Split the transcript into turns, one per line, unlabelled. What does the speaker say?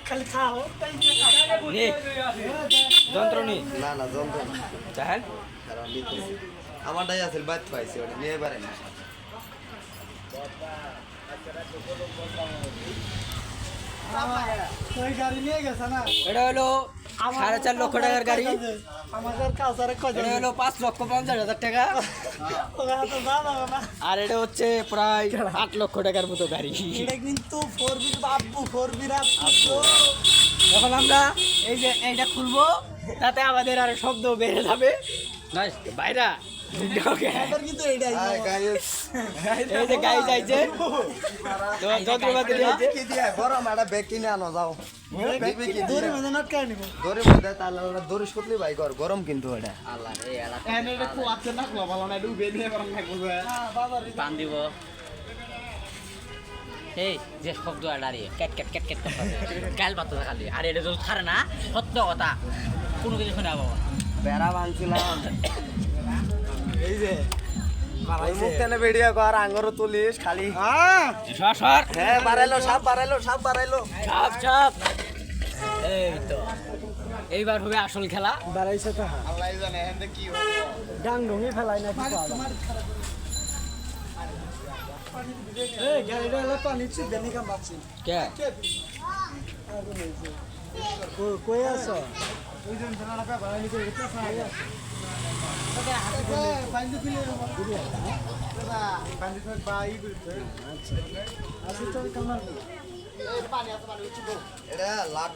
খালি খাও
যন্ত্র নি
না না যন্ত্র না
চাহেন
কারণ নিতেছি আমারটাই আছে বাদ পাইছি ওটা নিয়ে পারে না
ওই গাড়ি নিয়ে গেছে না
এটা হলো 4.5 লক্ষ টাকার গাড়ি
আমাদের কাছে কত
এটা হলো 5,50,000 টাকা
ওরা তো জানা না
আর এটা হচ্ছে প্রায় 8 লক্ষ টাকার মতো গাড়ি
এটা কিন্তু 4B বাবু 4B রাত
এখন আমরা এই যে এইটা খুলবো তাতে আমাদের আর শব্দ বেড়ে যাবে বাইরা
আমাদের কিন্তু এটাই
হাই গাইস
এই যে গাড়ি যাইছে তো যন্ত্রপাতি যাইছে
কি দিয়ে গরম একটা ব্যাগ কিনে আনো যাও
দূরে মধ্যে নটকায় নিব
দড়ি মধ্যে তাহলে দড়ি শুতলি ভাই গরম কিন্তু এটা
টান দিব এই যে শব্দ দাঁড়িয়ে ক্যাট ক্যাট ক্যাট ক্যাট কাল বাতা খালি আর এটা যদি ছাড়ে না সত্য কথা কোনো কিছু শুনে বাবা
বেড়া ভাঙছিলাম এই যে মুখ টেনে বেরিয়ে কর আঙ্গরও তুলিস খালি
সর
হ্যাঁ বাড়াইলো সাপ বাড়াইলো
চাপ চাপ এই তো এইবার হবে আসল খেলা
বাড়াইছে তো
আল্লাহ জানে এখানে কি হবে
ডাং ডঙ্গি ফেলাই না এই গাড়িটা হলো পানি ছিল দেনি কাম বাপছি
কে
কই আছো
এটা লাভ